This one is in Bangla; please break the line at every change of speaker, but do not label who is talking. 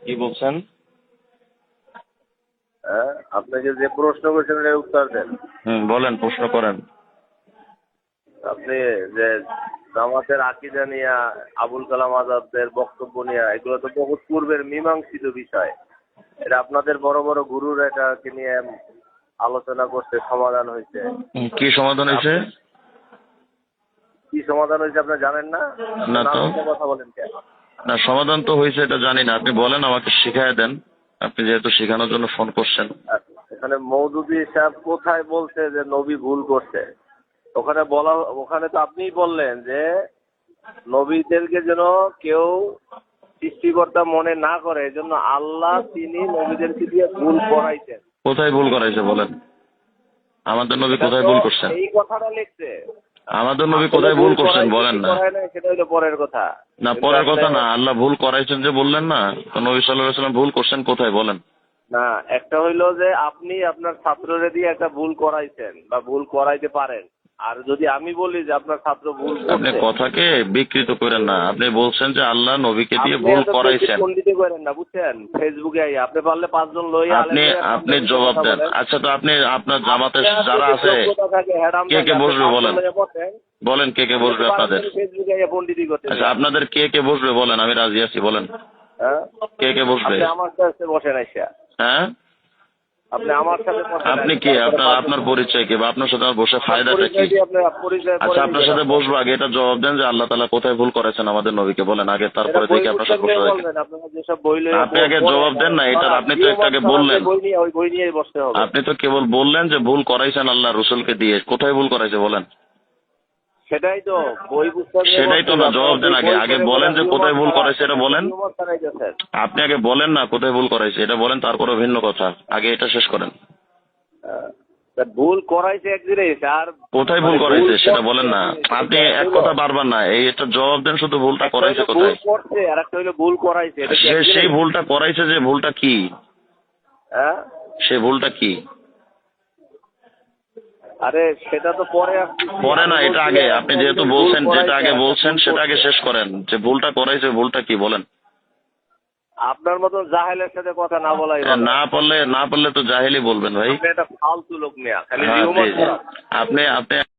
কি বলছেন?
হ্যাঁ, আপনাকে যে প্রশ্ন করেছেন এর উত্তর দেন।
বলেন, প্রশ্ন করেন।
আপনি যে জামাতের আকীদা নিয়া, আবুল কালাম আজাদের বক্তব্য নিয়ে, এগুলো তো বহুত পূর্বের মীমাংসিত বিষয়। এটা আপনাদের বড় বড় গুরুর এটাকে নিয়ে আলোচনা করতে সমাধান হয়েছে।
কি সমাধান হয়েছে?
কি সমাধান হয়েছে আপনি জানেন না?
না তো।
কথা বলেন কেন?
না, সমাধান তো হয়েছে এটা জানি না, আপনি বলেন, আমাকে শিখায় দেন। আপনি যেহেতু শেখানোর জন্য ফোন করছেন।
এখানে মৌদুদি সাহেব কোথায় বলছে যে নবী ভুল করছে? ওখানে তো আপনিই বললেন যে নবীদেরকে যেন কেউ সৃষ্টিকর্তা মনে না করে, এজন্য আল্লাহ তিনি নবীদেরকে দিয়ে ভুল করাইছেন।
কোথায় ভুল করাইছে বলেন? আমাদের নবী কোথায় ভুল করছেন?
এই কথাটা লিখছে।
আমাদের নবী কোথায় ভুল করছেন বলেন না।
সেটা হলো পরের কথা।
না, পরের কথা না, আল্লাহ ভুল করাইছেন যে বললেন না, তো নবী সাল্লাল্লাহু আলাইহি ওয়াসাল্লাম ভুল করছেন কোথায় বলেন?
না, একটা হইলো যে আপনি আপনার ছাত্ররে দিয়ে একটা ভুল করাইছেন বা ভুল করাইতে পারেন, আর যদি আমি বলি যে আপনার ছাত্র ভুল
আপনি
করছে,
কথাকে বিকৃত করেন না। আপনি বলছেন যে আল্লাহ নবীকে দিয়ে
আপনি
ভুল
এত
করাইছেন।
পণ্ডিতি করেন না, বুঝছেন? ফেসবুকে আইয়া আপনি পারলে 5 জন লইয়া
আপনি জবাব দেন। আচ্ছা, তো আপনি আপনার জামাতের যারা আছে কে কে বসবে বলেন? বলেন কে কে বসবে আপনাদের?
ফেসবুকে আইয়া পণ্ডিতি করতে।
আচ্ছা, আপনাদের কে কে বসবে বলেন, আমি রাজি আছি, বলেন কে কে বসবে?
আপনি আমার সাথে বসেন আইসা।
হ্যাঁ,
আপনি আমার সাথে
আপনি কে? আপনার পরিচয় কি, বা আপনার সাথে আমার বসে ফায়দাটা কি? আচ্ছা, আপনার সাথে বসবো, আগে এটা জবাব দেন যে আল্লাহ তাআলা কোথায় ভুল করেছেন আমাদের নবীকে বলেন আগে, তারপরে দেখি আপনার সাথে বসে দেখেন। আপনি আগে জবাব দেন না এটার। আপনি তো একটু আগে বললেন, আপনি তো কেবল বললেন যে ভুল করাইছেন আল্লাহ রসুলকে দিয়ে। কোথায় ভুল করাইছে বলেন?
সেটাই তো
সেটাই তো না, জবাব দেন আগে। আগে বলেন যে কোথায় ভুল করাইছে এটা বলেন। আপনি আগে বলেন না কোথায় ভুল করাইছে এটা বলেন, তারপরে ভিন্ন কথা। আগে এটা শেষ করেন।
ভুল করাইছে এক জিনিস, আর
কোথায় ভুল করাইছে সেটা বলেন না। আপনি এক কথা বারবার না, এটা জবাব দেন শুধু, ভুলটা করাইছে কোথায়?
আর একটা হইলো ভুল করাইছে।
সেই ভুলটা করাইছে যে ভুলটা কি? সে ভুলটা কি?
আরে সেটা তো
পরে না, এটা আগে। আপনি যেহেতু বলছেন, যেটা আগে বলছেন সেটা আগে শেষ করেন, যে ভুলটা করাইছে ভুলটা কি বলেন।
আপনার মতন জাহেলের সাথে কথা না বলাই ভালো।
না পারলে তো জাহেলি বলবেন ভাই।
আপনি একটা ফালতু লোক নেয়া, খালি
হ্যাঁ, আপনি